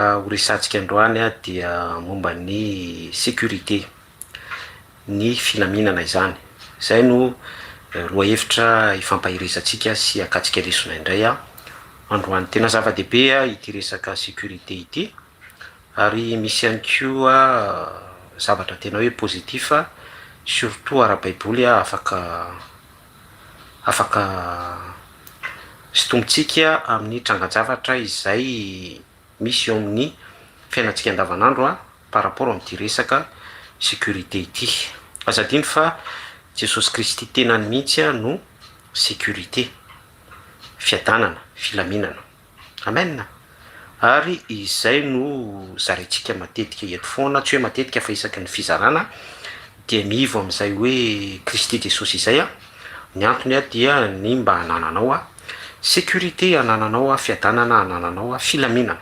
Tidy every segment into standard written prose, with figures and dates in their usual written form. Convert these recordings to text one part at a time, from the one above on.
Horesantsika androany dia momba ny sécurité ny filaminana izany. Zay no loha hevitra ifampahirizantsika sy akatsika lesona indray androany. Tena zava-dehibe ity resaka sécurité ity, ary misy ihany koa zavatra tena hoe positif surtout ara-baiboly afaka sitomitsika amin'ny trangan-javatra izay misy eo amin'ny fiainantsika andavanandro par rapport amin'ity resaka sécurité ity. Azadiny fa Jesosy Kristy tenany mihitsy no sécurité, fiadanana, filaminana. Amen. Ary izay no zarentsika matetika eto foana, tsy hoe matetika fa isaky ny fizarana dia mivo amin'izay hoe Kristy Jesosy izay ny antony dia ny mba hanananao sécurité, hanananao fiadanana, hanananao filaminana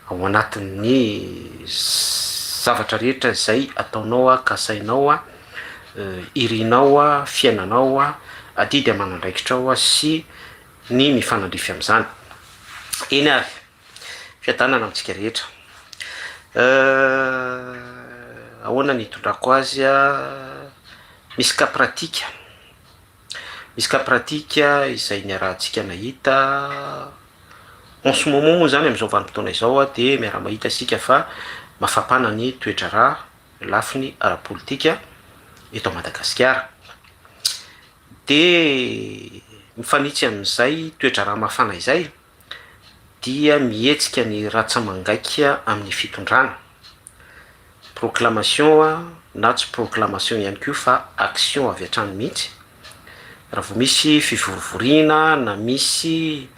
ao anatin'ny zavatra rehetra izay ataonao kasainao irinao fiainanao adidy amanandraikitrao sy ny mifanandrify amin'izany. Eny ary fiadanana amintsika rehetra ahoana ny itondrako azy misy cas pratika, misy cas pratika izay niarahantsika nahita en ce moment moa zany amin'izao vanim-potoana izao dia miara-mahita sika fa mafapana ny toedrarà lafiny ara-politika eto Madagasikara. De mifanitsy amin'izay toedrarà mafana izay dia mihetsika ny ratsamangaika amin'ny fitondrana, proclamation na tsy proclamation ihany koa fa action avy hatrany mihitsy. Raha vao misy fivorovoriana na misy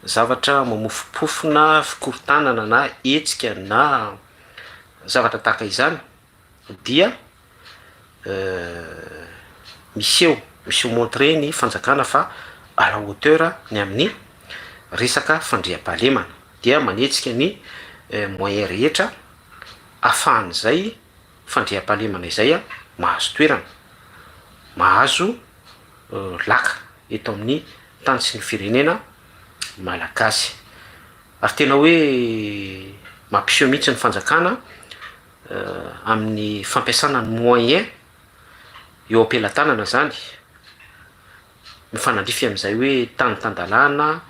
zavatra mamofopofona fikorontanana na hetsika na zavatra tahaka izany dia miseho montre ny fanjakana fa à la hauteur ny amin'ny resaka fandriam-pahalemana, dia manetsika ny moyen rehetra ahafahan'izay fandriam-pahalemana izay mahazo toerana, mahazo laka eto amin'ny tany sy ny firenena malagasy. Ary tena hoe mampiseho mihitsy ny fanjakana amin'ny fampiasana ny moyen eo am-pelantanana zany, mifanandrify amin'izay hoe tany tandalana,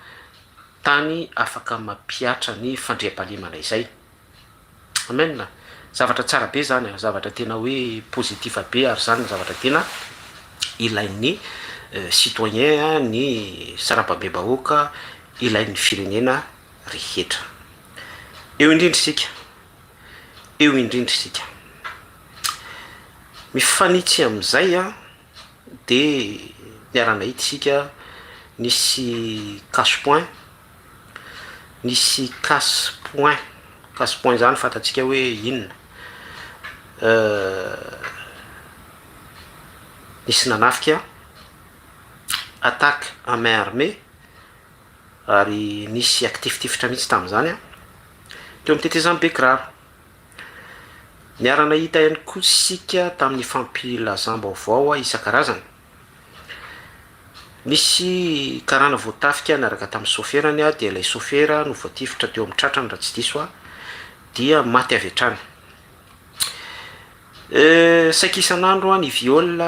tany afaka mampiatra ny fandriam-pahalemana izay. Amen. Zavatra tsara be zany, zavatra tena hoe positif be, ary zany zavatra tena ilain'ny citoyen, ny sarababem-bahoaka, ilain'ny firenena rehetra. Eo indrindra sika mifanitsy amin'izay de niara-nahita sika nisy casse-point, nisy casse-point zany fantatsika hoe inona, nisy nanafika attaque à main armée, ary nisy akitifitifitra mihitsy tamin'izany teo mitetezany Bekiraro. Niara-nahita ihany koa sika tamin'ny fampilazam-baovao isan-karazany. Nisy karana voatafika niaraka tamin'ny soferany dia ilay sofera no voatifitra teo amin'ny tratrany raha tsy diso dia maty avy hatrany. Saika isan'andro ny viol,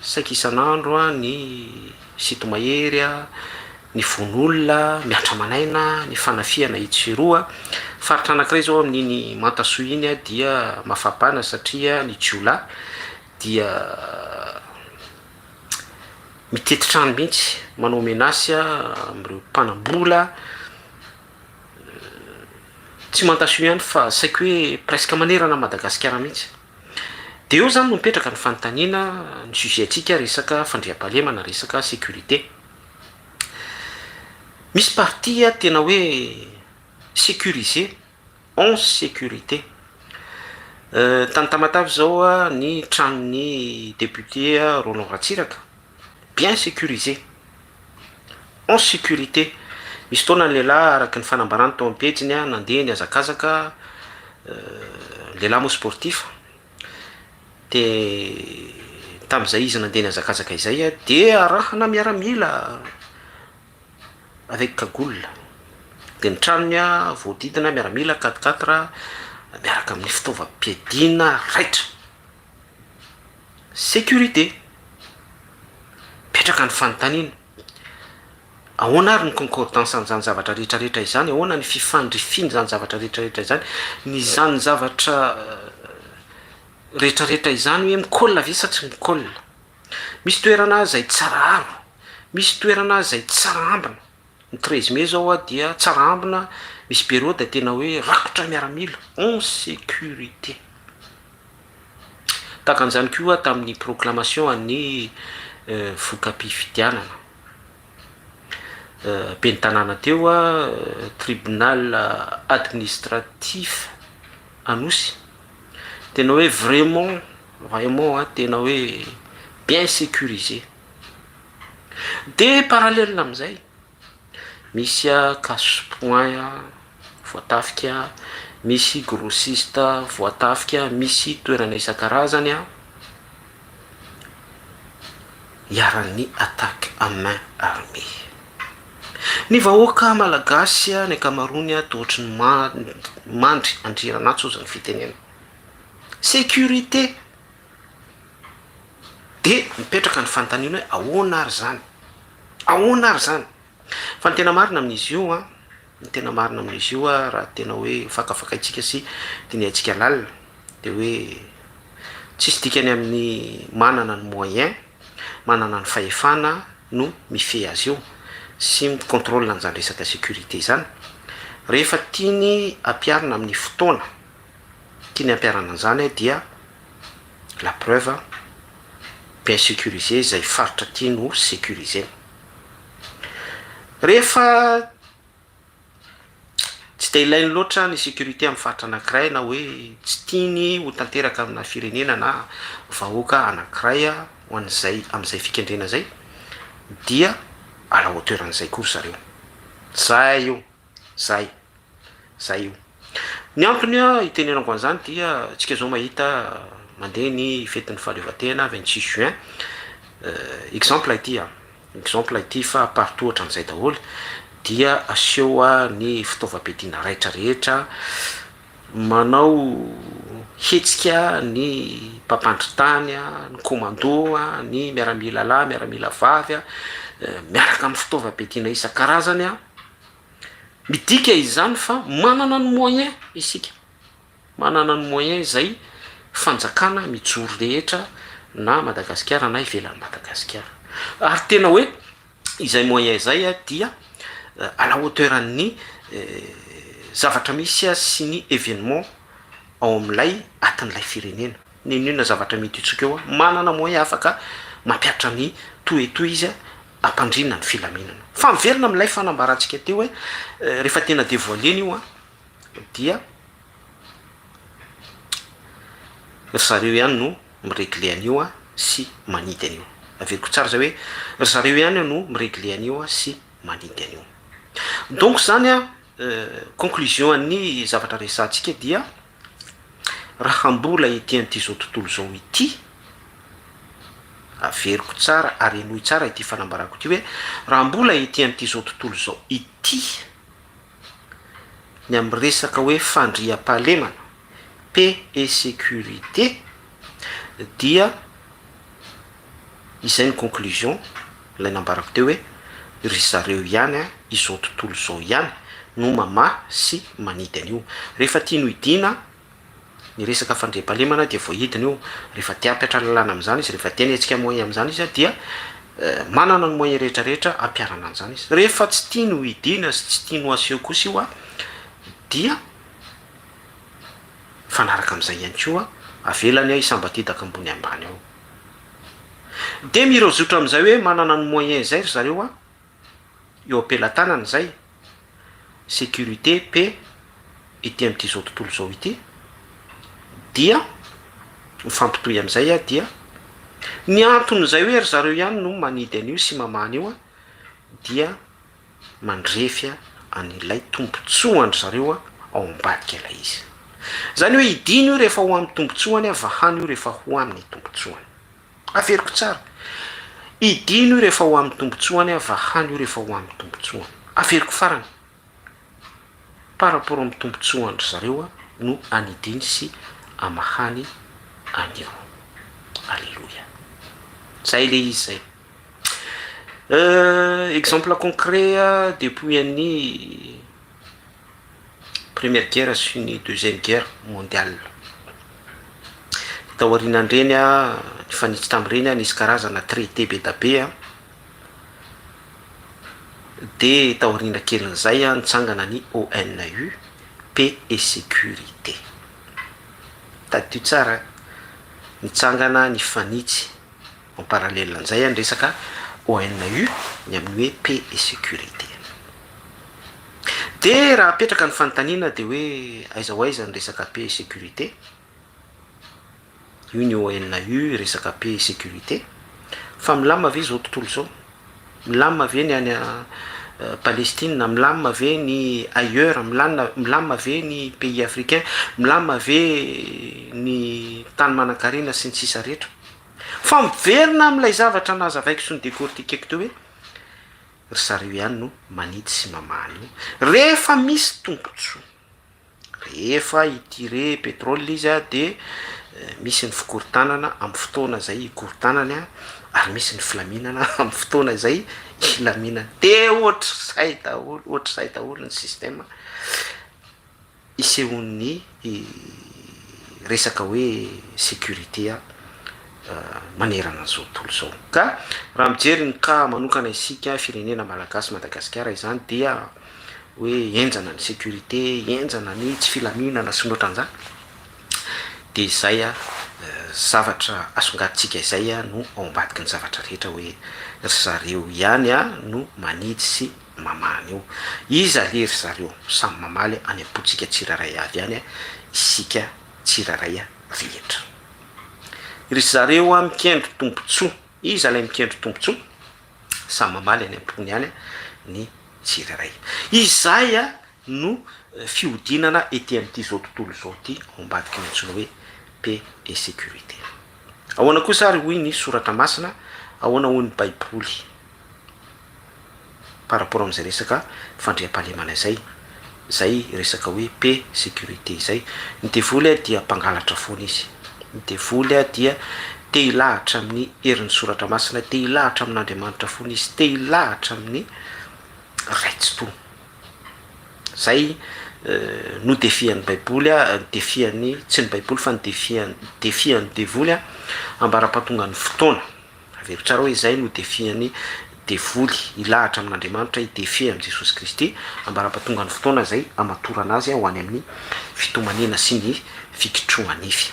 saika isan'andro ny sitomahery, ny von'olona miatra manaina, ny fanafiana itsiroa. Faritra anankiray zao amin'iny Mantasoa iny dia mafapana satria ny Jiola dia mitetitrano mihitsy manao menasy amin'ireo mpanambola, tsy Mantasoa ihany fa saika hoe presque manerana Madagasikara mihitsy. De eo zany no mipetraka ny fanontaniana ny sujet-tsika resaka fandriam-pahalemana, resaka sécurité. Misy partie tena hoe sécurisé, en sécurité. Tany Tamatavy zao ny tranon'ny député Roland Ratsiraka, bien sécurisé, en sécurité. Misy fotoana ny lehilahy araky ny fanambarany tao am-pejiny nandeha niazakazaka, lehilahy moa sportif, de tamin'izay izy nandeha niazakazaka izay de arahana miaramila avec cagoule, de ny tranony a voadidina miaramila 4 miaraka amin'ny fitaovam-piadiana raitra. Sécurité petraka ny fanontaniana ahoana ary ny concordance n'izany zavatra rehetrarehetra izany, ahoana ny fifandrifiny zany zavatra rehetrarehetra izany, ny zany zavatra rehetrarehetra izany hoe mikolla ve sa tsy mikolla. Misy toerana zay tsara aro, misy toerana zay tsara ambina. Ny 13 mai zao a dia tsara ambina, misy période tena hoe rakotra miaramila en sécurité. Takan'izany koa tamin'ny proclamation an'ny voka-pifidianana ben'ny tanàna teo a tribunal administratif Anosy, tena hoe vraiment tena hoe bien sécurisé. De parallèle am'izay misy casse point voatafika, misy grossiste voatafika, misy toerana isan-karazany iaran'ny attaque à main armée. Ny vahoaka malagasy ny ankamaroany toa ohatry ny mandry andriranatso ozy ny fitenena sécurité. De mipetraka ny fanontaniana hoe ahoana ary zany, ahoana ary zany. Fa ny tena marina amin'izy io ny tena marina amin'izy io raha tena hoe fakafakaitsika sy diniantsika lalina de hoe tsisy dikany amin'ny manana ny moyen, manana ny fahefana no mife azy io sy micontrôle n'izany resaka sécurité zany. Rehefa tiany ampiarina amin'ny fotoana tiany ampiarana an'izany dia la preuve bien sécurisé zay faritra tiany sécurisé. Rehefa tsy de ilainy loatra ny sécurité amin'ny faritra anankiray na hoe tsy tiany ho tanteraka amina firenena na vahoaka anankiray ho an'izay amin'izay fikendrena zay dia à la hauteur an'izay kory zareo. Zay io ny antony itenenako an'izany dia tsika zao mahita mandeha ny fetin'ny fahaleovantena 26 juin exemple ity fa partout ohatran'izay daholo dia aseho ny fitaovam-piadiana rehetrarehetra, manao hetsika ny mpampandry tany, ny commando, ny miaramila lahy, miaramila vavy miaraka amin'ny fitaovam-piadiana isan-karazany midika izany fa manana ny moyen isika, manana ny moyen zay fanjakana mijoro rehetra na Madagasikara na ivelan'ny Madagasikara. Ary tena hoe izay moyen zay dia à la hauteur an'ny zavatra misy sy ny événement ao amin'ilay atin'ilay firenena. Ninona zavatra mety itsika eo manana moyen afaka mampiatra ny toetoy izy ampandrina ny filaminana. Fa miverina amin'ilay fanambarantsika teo hoe rehefa tena dévoilé io dia zareo ihany no miregle an'io sy manidy an'io. Averiko tsara zay hoe zareo ihany no miregle an'io sy manidy an'io. Donc zany conclusion an'ny zavatra resantsika dia raha mbola ety an'ity zao tontolo zao ity, averiko tsara ary enoy tsara ity fanambarako ity hoe raha mbola ety an'ity zao tontolo zao ity ny amin'ny resaka hoe fandriam-pahalemana, paix et sécurité, dia izay ny conclusion ilay nambarako teo hoe ry zareo ihany izao tontolo zao ihany no mama sy manidy an'io. Rehefa tia no idina ny resaka fandriam-pahalemana dia voahidina io, rehefa tia ampiatra lalàna amin'izany izy, rehefa tiany hetsika moyen amin'izany izy dia manana ny moyen rehetrarehetra ampiarana an'izany izy. Rehefa tsy tia no idina sy tsy tia no aseho kosa io dia fanaraka amin'izay ihany koa avelany isambatidaka ambony ambany ao. De mirozotra amin'izay hoe manana ny moyen zay ry zareo eo ampelantanana zay sécurité, paix ety amin'ity zao tontolo zao ity dia mifampitohy amin'izay dia ny anton'izay hoe ry zareo ihany no manidy an'io sy mamana io dia mandrefy an'ilay tombotsoany zareo ao ambadika ilay izy. Zany hoe idiny io rehefa ho amin'ny tombotsoany vahany io rehefa ho amin'ny tombotsoany. Averiko tsara, idiny io rehefa ho amin'ny tombotsoany vahany io rehefa ho amin'ny tombotsoany. Averiko farany par rapport amin'ny tombontsoa andry zareo a no anidiny sy amahany anio. Alléluia. Zay le izy zay. Exemple concret depuis an'ny première guerre sy ny deuxième guerre mondiale. Taorianandreny a ny fanitsy tam'ireny a nisy karazana traité be da be a de taoriana kelin'izay a nitsangana ny ONU, paix et sécurité. Tadio tsara nitsangana ny fanitsy en parallèle an'izay a ny resaka ONU ny amin'ny hoe paix et sécurité. De raha apetraka ny fanontaniana de hoe aiza ho aiza ny resaka paix et sécurité. Io ny ONU resaka paix et sécurité. Fa milamina ve zao tontolo zao? Milamina ve ny any Palestine, milamina ve ny ailleurs, milamina ve ny pays africain, milamina ve ny tany manan-karena sy ny sisa rehetra. Fa miverina amin'ilay zavatra nazavaiko sy ny décortiqueko teo hoe ry zareo ihany no manidy sy mamany io. Rehefa misy tombontsoa, rehefa itire pétrole izy a de misy ny fikorontanana amin'ny fotoana zay ikorontanany a, ary misy ny filaminana amin'ny fotoana zay ilaminana. De ohatr'izay daholo ny système isehon'ny resaka hoe sécurité manerana an'izao tontolo zao. Ka raha mijery ny ka manokana isika firenena malagasy Madagasikara izany dia hoe enjana ny sécurité, enjana ny tsy filaminana sy noatran'izany. De izay zavatra asongaditsika izay no ao ambadiky ny zavatra rehetra hoe ry zareo ihany no manidy sy mamany io. Iza le ry zareo samy mamaly any am-potsika tsiraray avy ihany isika tsiraray rehetra. Ry zareo mikendro tombontsoa, iza lay mikendro tombontsoa samy mamaly any am-pony ihany ny tsiraray. Izay no fihodinana ety amin'ity zao tontolo zao ty ao ambadiky ny antsoina hoe paix et sécurité. Ahoana kosa ary hoy ny soratra masina, ahoana hoy ny baiboly par rapport amin'izay resaka fandriam-pahalemana zay resaka hoe paix sécurité zay. Ny devoly dia mpangalatra foana izy. Ny devoly dia te hilahatra amin'ny herin'ny soratra masina, te hilahatra amin'Andriamanitra foana izy, te hilahatra amin'ny raitsi-tony. Zay no defian'ny baiboly defian'ny tsy ny baiboly fa ny defian'ny devoly ambara-pahatonga ny fotoana. Avero tsara hoe zay no defian'ny devoly hilahatra amin'Andriamanitra idefia amin'ny Jesosy Kristy ambara-pahatonga ny fotoana zay amatorana azy ho any amin'ny fitomanena sy ny fikitroana nify.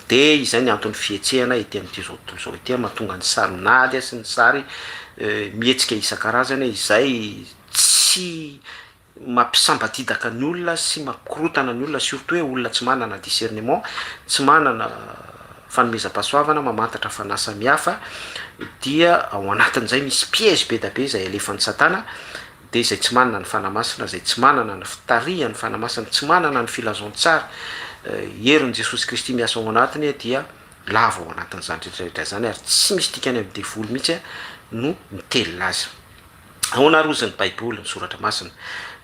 De izay ny antony fietsehana ety amin'ity zao tontolo zao ity mahatonga ny sarinady sy ny sary mihetsika isan-karazany izay tsy mampisambadidaka ny olona sy mampikorotana ny olona, surtout hoe olona tsy manana discernement, tsy manana fanomezam-pahasoavana mamantatra fa nasa mihafa, dia ao anatin'izay misy piège be da be izay alefan'ny satana, de izay tsy manana ny fanamasina, izay tsy manana ny fitarihany fanamasina, tsy manana ny filazon-tsara herin'i Jesosy Kristy miasa ao anatiny dia lava ao anatin'izany rehetrarehetra zany ary tsy misy dikany amin'ny devoly mihitsy no mitelona azy. Ahoana rozan'ny baiboly ny soratra masina.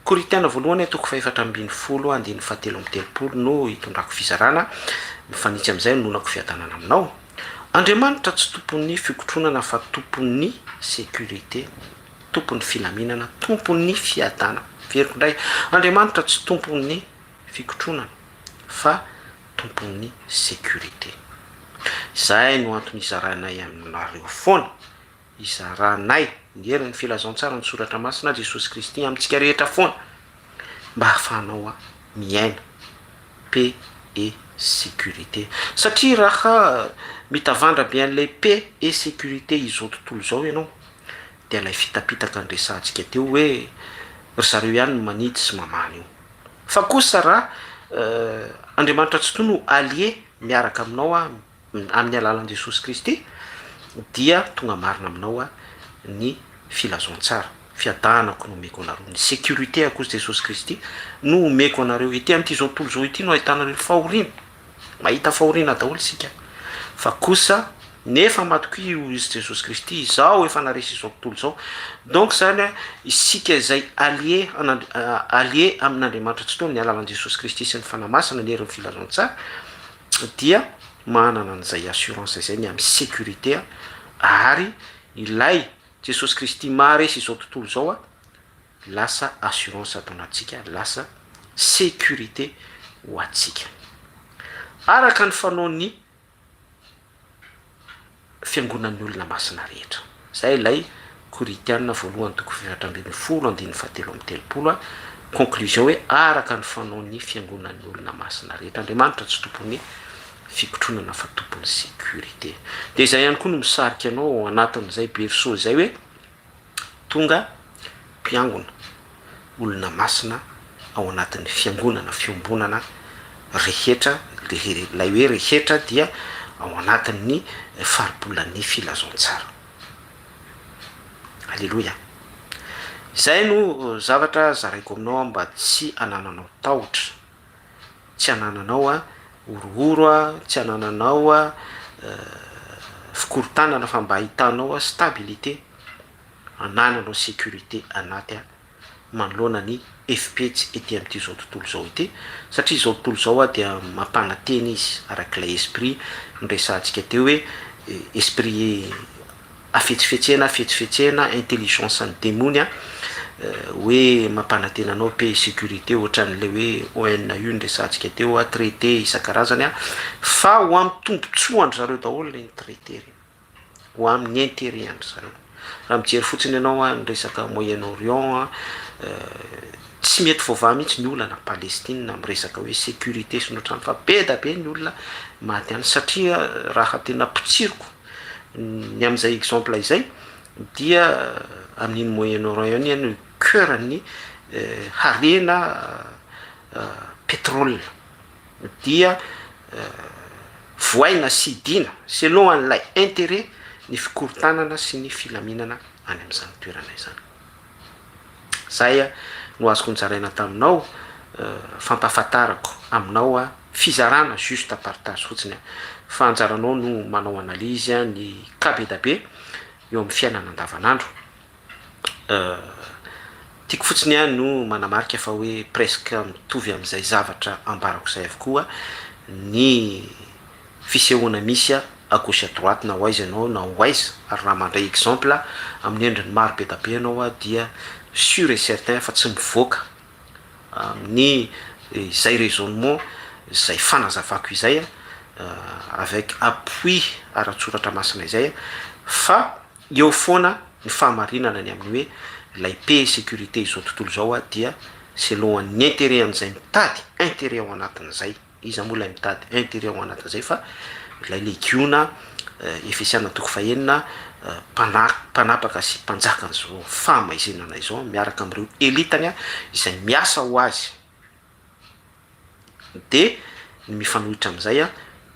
Korintana voalohany toko 4:10 andiny 7:30 no hitondrako fizarana mifanitsy amin'izay nonako fiadanana aminao. Andriamanitra tsy tompon'ny fikotronana fa tompon'ny sécurité, tompon'ny filaminana, tompon'ny fiadana. Veriko indray, Andriamanitra tsy tompon'ny fikotronana fa tompon'ny sécurité. Zay no antony izaranay aminareo foana, izaranay ny herin'ny filazon-tsara ny soratra masina Jesosy Kristy amintsika rehetra foana mba hahafahanao miaina paix et sécurité. Satria raha mitavandra be an'ilay paix et sécurité izao tontolo zao ianao dia ilay fitapitaka ny resantsika teo hoe ry zareo ihany no manidy sy mamany io. Fa kosa raha Andriamanitra tsy toy no allié miaraka aminao amin'ny alalan'i Jesosy Kristy dia tonga marina aminao ny filazon-tsara, fiadanako no omeko anareo, ny sécurité à cause de Jesosy Kristy no omeko anareo ety amin'ity zao tontolo zao ity no ahitanareo fahoriana, mahita fahoriana daholo sika. Fa kosa nefa matokoa io izy jesosy kristy zao efa naresy izao tontolo zao donc zany a isika zay allié allié amin'andriamanitra tsy tony ny alalan'i jesosy kristy sy ny fanamasina ny herin'ny filazantsara dia manana an'izay assurance zay ny amin'ny sécurité ary ilay jesosy kristy maharesy izao tontolo zao a lasa assurance atao anatsika lasa sécurité ho atsika araka ny fanaony fiangonan'ny olona masina rehetra zay ilay koritianina voalohany toko 7:10-7:telopolo conclusion hoe araka ny fanaony fiangonan'ny olona masina rehetra andriamanitra tsy tompony fikotronana fa tompony sécurité de zay ihany koa no misarika anao anatin'izay berceau zay hoe tonga mpiangona olona masina ao anatin'ny fiangonana fiombonana rehetra lay hoe rehetra dia ao anatin'ny faribolan'ny filazantsara alleloia zay no zavatra zaraiko aminao mba tsy anananao tahotra tsy anananao a orooro a tsy anananao a fikorotanana fa mba ahitanao a stabilité anananao sécurité anaty a manoloana ny efipetsy ety amin'ity zao tontolo zao ity satria zao tontolo zao a dia mampanantena izy arak'ilay esprit nresantsika teo hoe esprit afetsifetsena intelligence ny demony a hoe mampanantena anao pe sécurité ohatran'le hoe ONU nresantsika teo a traité isan-karazany a fa ho amin'ny tombontsoandry zareo daholo le ny traité reny ho amin'ny intérêt andry zareo raha mijery fotsiny ianao a nyresaka Moyen-Orient tsy mety vaovao mihitsy ny olona na Palestine miresaka hoe sécurité sy notrany fa be da be ny olona maty any satria raha tena pitsiriko ny amin'izay exemple izay dia amin'iny Moyen-Orient ny cœur-ny harena pétrole dia voaina sy idina selon an'ilay intérêt ny fikorotanana sy ny filaminana any amin'izany toerana izany zay a no azoko nizaraina taminao fampahafantarako aminao a fizarana juste partage fotsiny a fa anjaranao no manao analyse a ny kabe da be eo amin'ny fiainana andavanandro tiako fotsiny a no manamarika fa hoe presque mitovy amin'izay zavatra ambarako zay avokoa ny fisehoana misy a à gauche à droite na hoaiza ianao na hoaiza ary raha mandray exemple amin'ny endriny maro be da be ianao a dia sûr et certain fa tsy mivoaka amin'ny zay raisonnement zay fanazavako izay avec appui ara-tsoratra masina izay fa eo foana ny fahamarinana ny amin'ny hoe lay paix sécurité izao tontolo zao a dia selon ny intérêt an'izay mitady intérêt ao anatin'izay izy moa lay mitady intérêt ao anatin'izay fa lay legiona Efesiana toko 4 mpanapaka sy mpanjaka an'izao famaizenana izao miaraka amin'ireo elitany a izay miasa ho azy de ny mifanohitra amin'izay a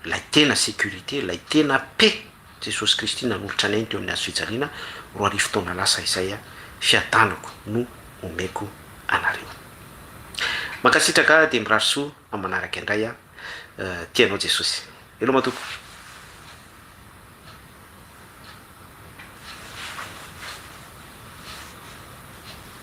lay tena sécurité lay tena paix jesosy kristy nanolotra anay teo amin'ny azo fijaliana 4 taona lasa izay a fiadanako no omeko anareo makasitraka de mirary soa amin'ny manaraka indray a tianao jesosy elo matoko